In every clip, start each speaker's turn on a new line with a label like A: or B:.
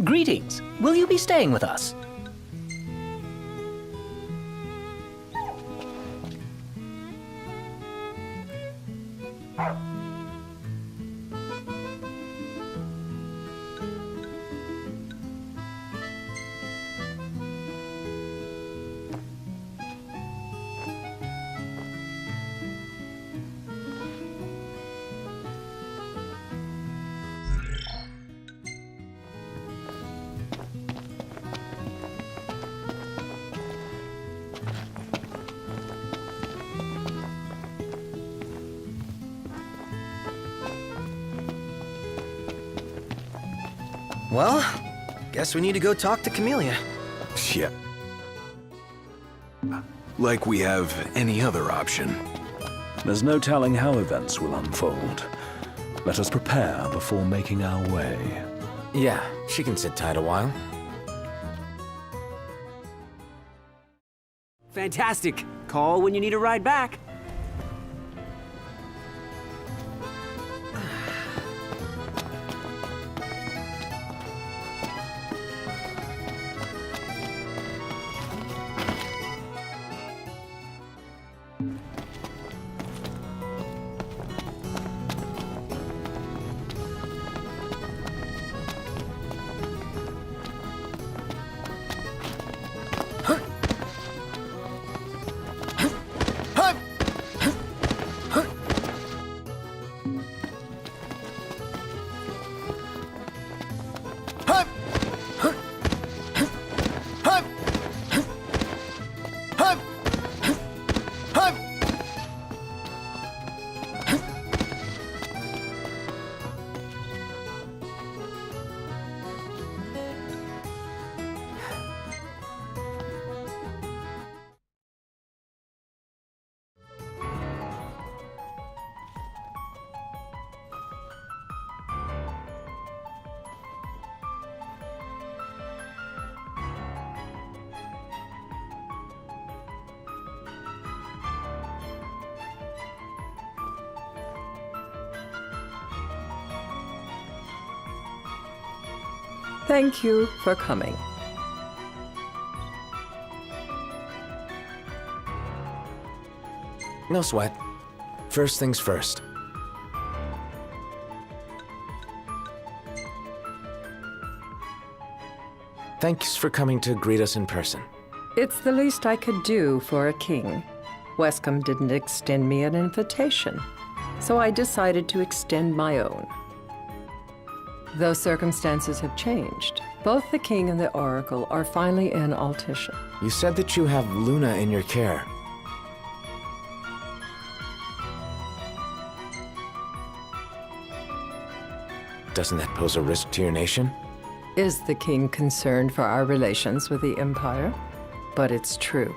A: Greetings. Will you be staying with us?
B: Well, guess we need to go talk to Camellia.
C: Yeah. Like we have any other option.
D: There's no telling how events will unfold. Let us prepare before making our way.
E: Yeah, she can sit tight a while.
F: Fantastic. Call when you need a ride back.
G: Thank you for coming.
E: No sweat. First things first. Thanks for coming to greet us in person.
G: It's the least I could do for a king. Wescombe didn't extend me an invitation, so I decided to extend my own. Though circumstances have changed, both the king and the oracle are finally in Altissia.
E: You said that you have Luna in your care. Doesn't that pose a risk to your nation?
G: Is the king concerned for our relations with the Empire? But it's true.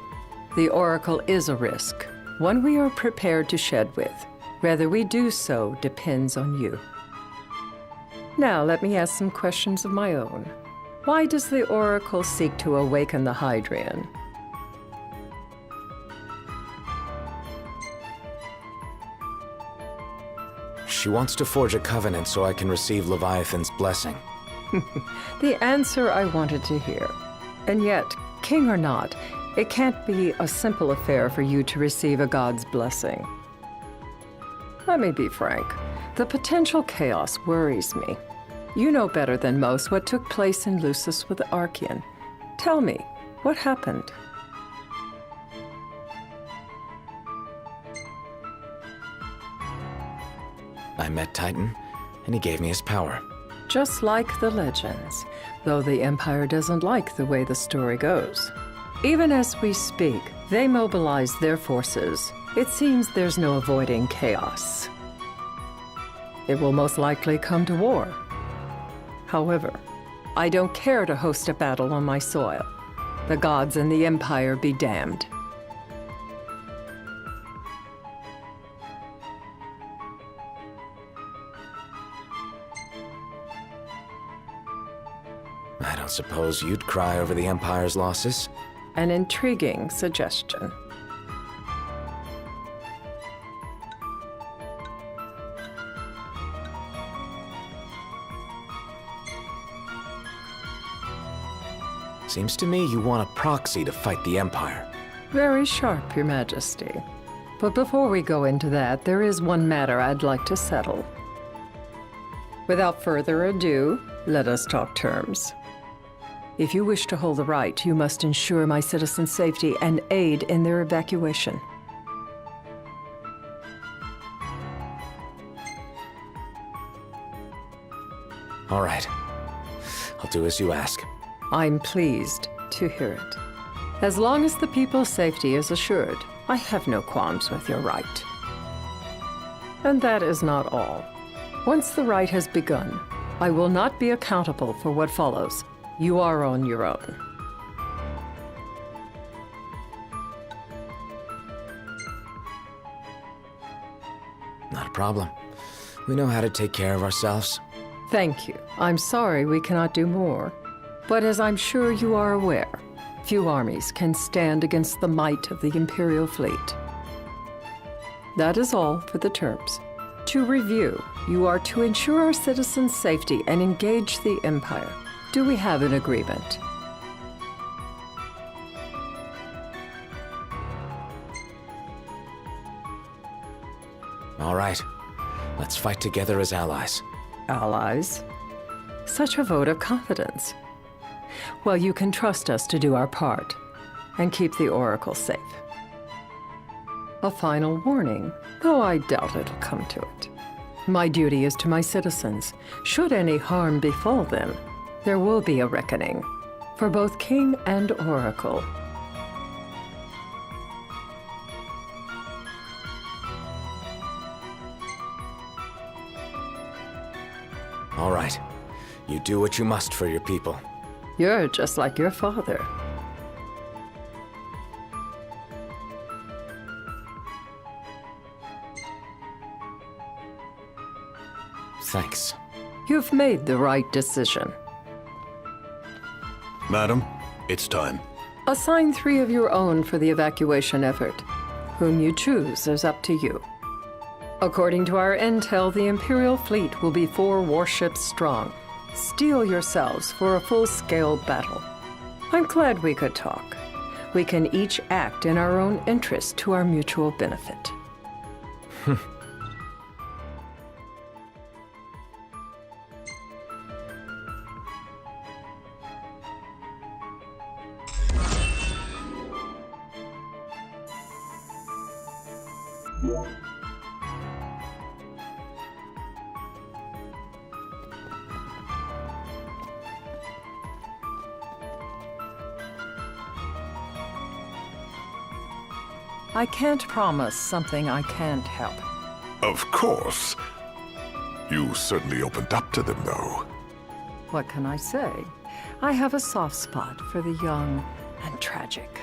G: The oracle is a risk, one we are prepared to shed with. Whether we do so depends on you. Now, let me ask some questions of my own. Why does the oracle seek to awaken the Hydrian?
E: She wants to forge a covenant so I can receive Leviathan's blessing.
G: The answer I wanted to hear. And yet, king or not, it can't be a simple affair for you to receive a god's blessing. Let me be frank. The potential chaos worries me. You know better than most what took place in Lucis with the Archean. Tell me, what happened?
E: I met Titan, and he gave me his power.
G: Just like the legends, though the Empire doesn't like the way the story goes. Even as we speak, they mobilize their forces. It seems there's no avoiding chaos. It will most likely come to war. However, I don't care to host a battle on my soil. The gods and the Empire be damned.
E: I don't suppose you'd cry over the Empire's losses?
G: An intriguing suggestion.
E: Seems to me you want a proxy to fight the Empire.
G: Very sharp, Your Majesty. But before we go into that, there is one matter I'd like to settle. Without further ado, let us talk terms. If you wish to hold the right, you must ensure my citizens' safety and aid in their evacuation.
E: All right. I'll do as you ask.
G: I'm pleased to hear it. As long as the people's safety is assured, I have no qualms with your right. And that is not all. Once the rite has begun, I will not be accountable for what follows. You are on your own.
E: Not a problem. We know how to take care of ourselves.
G: Thank you. I'm sorry we cannot do more. But as I'm sure you are aware, few armies can stand against the might of the Imperial fleet. That is all for the terms. To review, you are to ensure our citizens' safety and engage the Empire. Do we have an agreement?
E: All right. Let's fight together as allies.
G: Allies? Such a vote of confidence. Well, you can trust us to do our part and keep the Oracle safe. A final warning, though I doubt it'll come to it. My duty is to my citizens. Should any harm befall them, there will be a reckoning for both King and Oracle.
E: All right. You do what you must for your people.
G: You're just like your father.
E: Thanks.
G: You've made the right decision.
C: Madam, it's time.
G: Assign 3 of your own for the evacuation effort. Whom you choose is up to you. According to our intel, the Imperial fleet will be 4 warships strong. Steel yourselves for a full-scale battle. I'm glad we could talk. We can each act in our own interest to our mutual benefit. I can't promise something I can't help.
H: Of course. You certainly opened up to them, though.
G: What can I say? I have a soft spot for the young and tragic.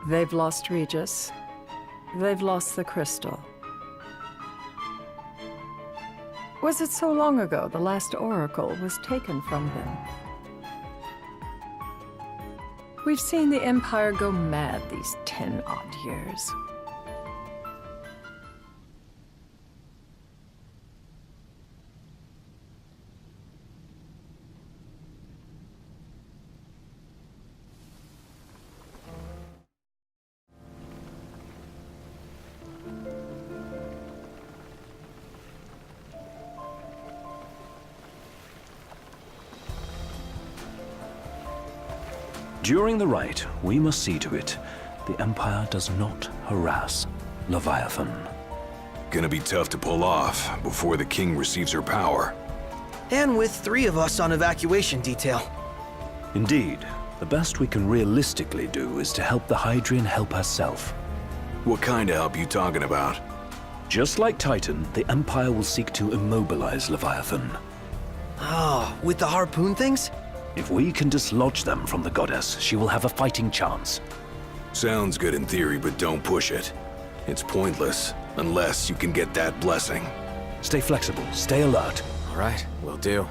G: They've lost Regis. They've lost the crystal. Was it so long ago the last oracle was taken from them? We've seen the Empire go mad these 10-odd years.
D: During the rite, we must see to it the Empire does not harass Leviathan.
C: Gonna be tough to pull off before the king receives her power.
B: And with 3 of us on evacuation detail.
D: Indeed, the best we can realistically do is to help the Hydrian help herself.
C: What kind of help you talking about?
D: Just like Titan, the Empire will seek to immobilize Leviathan.
B: Oh, with the harpoon things?
D: If we can dislodge them from the goddess, she will have a fighting chance.
C: Sounds good in theory, but don't push it. It's pointless, unless you can get that blessing.
D: Stay flexible, stay alert.
E: All right, will do.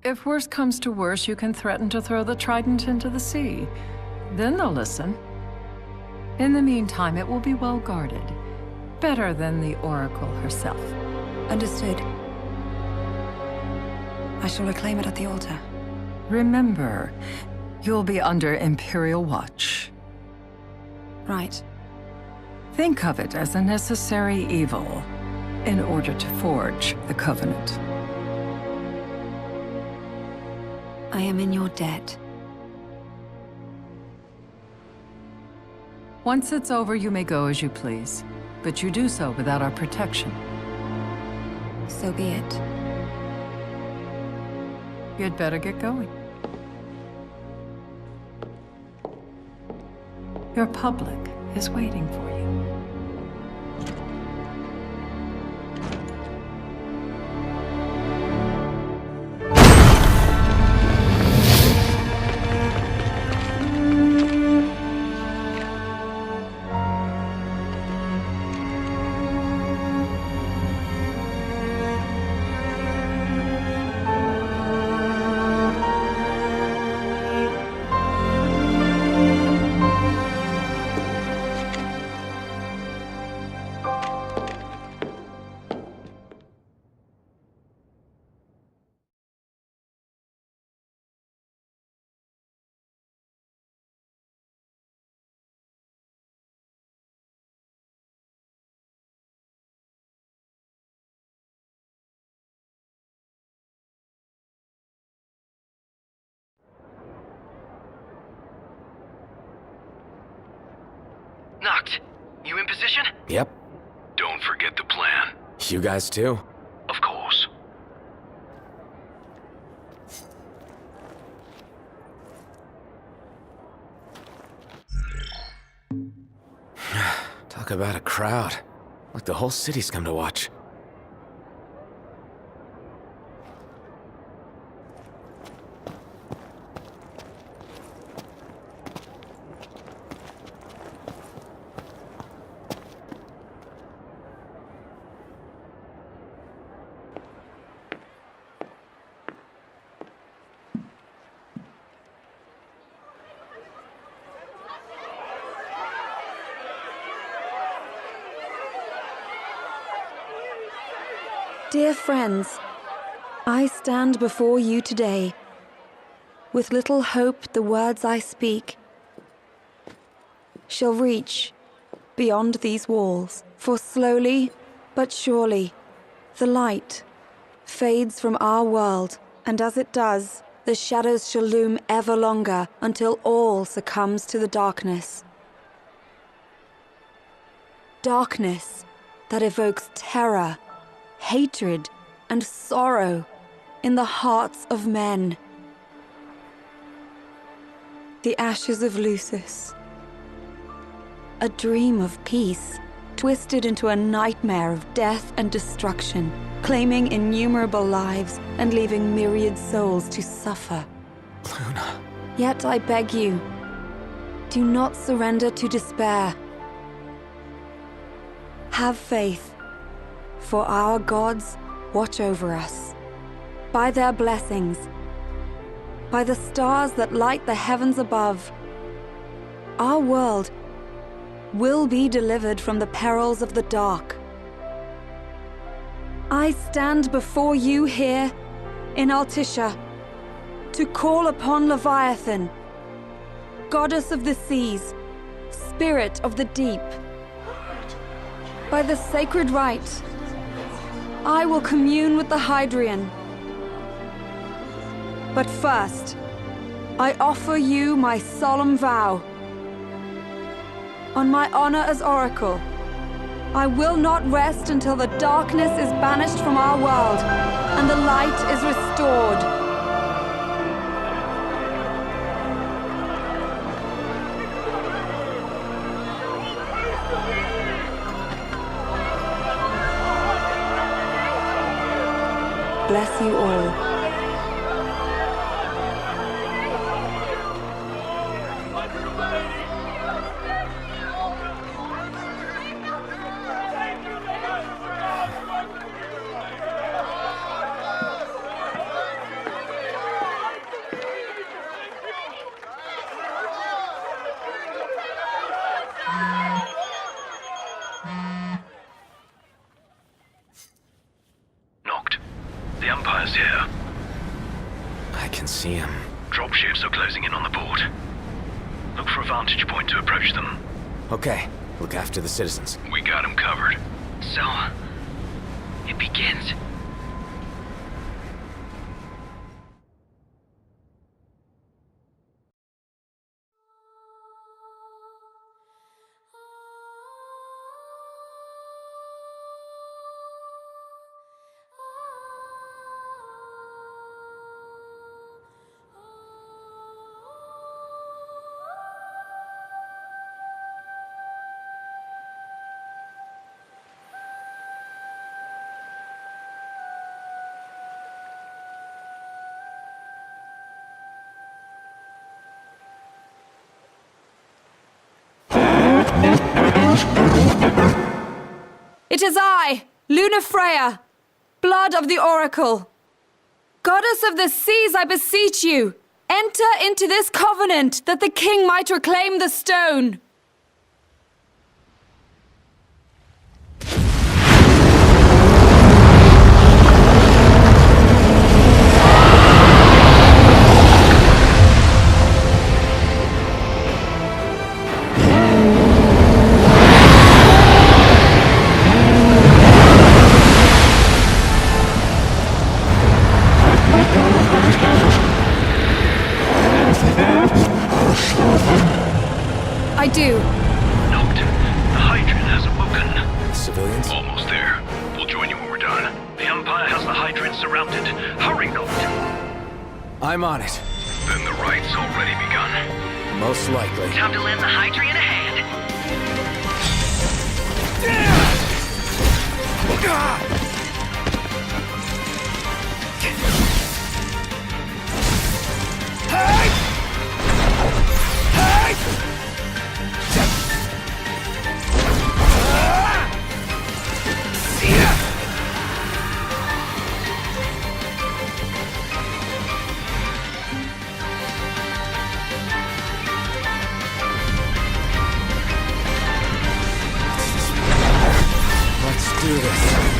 G: If worse comes to worse, you can threaten to throw the trident into the sea. Then they'll listen. In the meantime, it will be well guarded. Better than the Oracle herself.
I: Understood. I shall reclaim it at the altar.
G: Remember, you'll be under Imperial watch.
I: Right.
G: Think of it as a necessary evil in order to forge the Covenant.
I: I am in your debt.
G: Once it's over, you may go as you please, but you do so without our protection.
I: So be it.
G: You'd better get going. Your public is waiting for you.
B: Noct, you in position?
E: Yep.
C: Don't forget the plan.
E: You guys too?
C: Of course.
E: Talk about a crowd. Like the whole city's come to watch.
I: Dear friends, I stand before you today. With little hope the words I speak shall reach beyond these walls. For slowly but surely the light fades from our world, and as it does, the shadows shall loom ever longer until all succumbs to the darkness. Darkness that evokes terror, hatred, and sorrow in the hearts of men. The ashes of Lucis. A dream of peace, twisted into a nightmare of death and destruction, claiming innumerable lives and leaving myriad souls to suffer.
E: Luna.
I: Yet I beg you, do not surrender to despair. Have faith. For our gods watch over us. By their blessings, by the stars that light the heavens above, our world will be delivered from the perils of the dark. I stand before you here in Altissia to call upon Leviathan, goddess of the seas, spirit of the deep. By the sacred rite, I will commune with the Hydrian. But first, I offer you my solemn vow. On my honor as Oracle, I will not rest until the darkness is banished from our world and the light is restored. Bless you all.
E: see him.
J: Dropships are closing in on the port. Look for a vantage point to approach them.
E: Okay, look after the citizens.
J: We got them covered. So, it begins.
I: It is I, Luna Freya, blood of the Oracle. Goddess of the seas, I beseech you, enter into this covenant that the king might reclaim the stone. I do.
J: Note, the Hydran has awoken.
E: Civilians?
J: Almost there. We'll join you when we're done. The Empire has the Hydran surrounded. Hurry, Note!
E: I'm on it.
J: Then the right's already begun.
E: Most likely.
J: Time to lend the Hydran a hand.
E: Let's do this.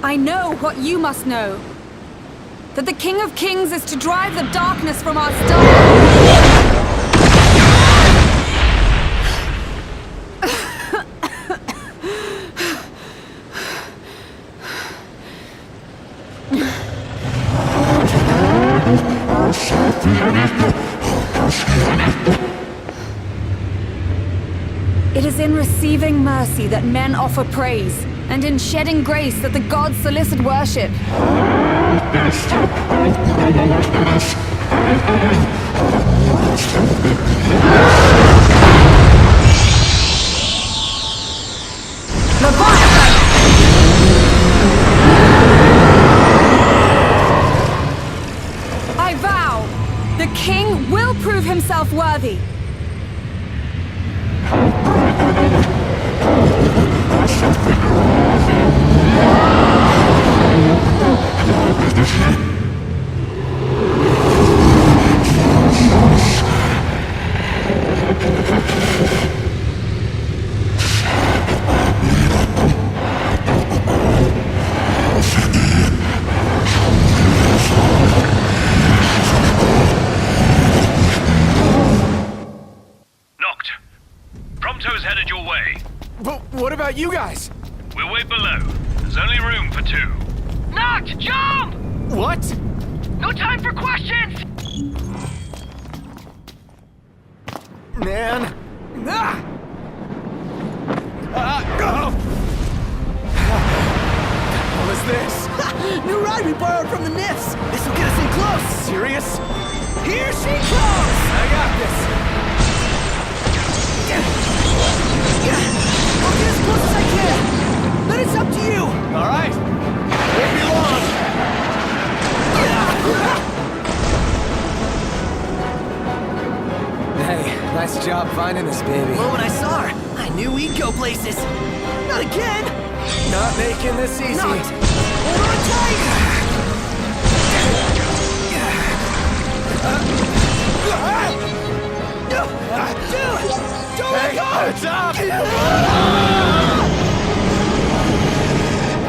I: I know what you must know. That the King of Kings is to drive the darkness from our star. It is in receiving mercy that men offer praise, and in shedding grace that the gods solicit worship. I vow, the king will prove himself worthy.
J: way.
E: But what about you guys?
J: We'll wait below. There's only room for 2.
F: Knocked! Jump!
E: What?
F: No time for questions!
E: Man. Ah! Oh! What was this?
B: New ride we borrowed from the Nifs! This'll get us in close!
E: Serious?
B: Here she comes!
E: I got this.
B: I'll get as close as I can! Then it's up to you!
E: All right. Won't be long. Hey, nice job finding us, baby.
B: Well, when I saw her, I knew we'd go places. Not again!
E: Not making this easy.
B: Not! Hold on tight! Dude! Don't let go!
E: It's up!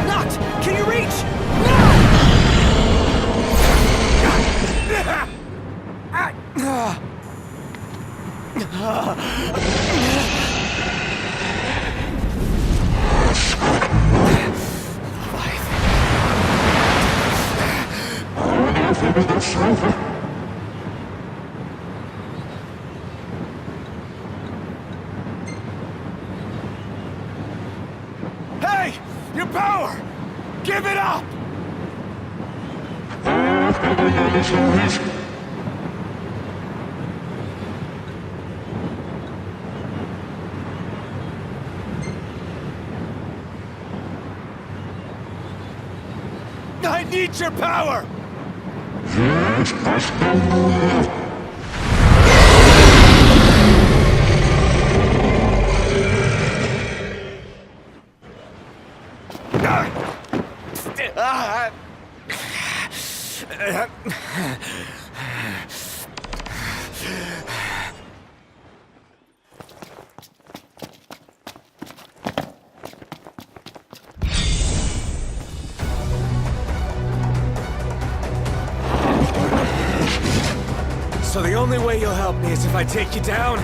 B: Not! Can you reach?
E: Hey! Your power! Give it up! I need your power! So the only way you'll help me is if I take you down?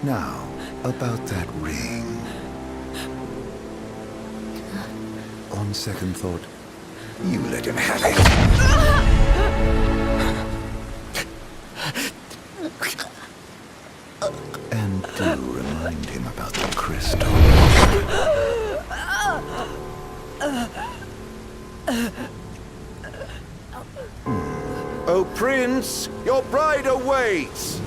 K: Now, about that ring. On second thought, you let him have it. And do remind him about the crystal.
H: Oh, Prince, your bride awaits!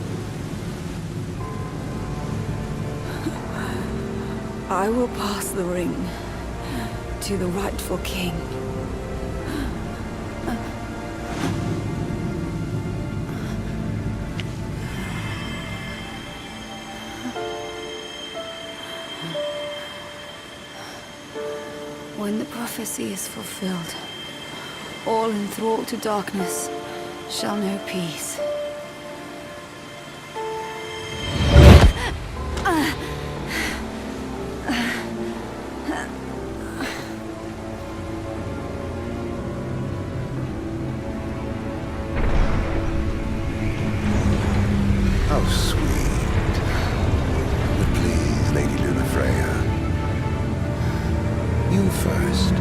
I: I will pass the ring to the rightful king. When the prophecy is fulfilled, all enthralled to darkness shall know peace.
K: How sweet. But please, Lady Lunafreya. You first.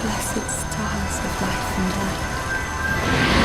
I: blessed stars of life and light.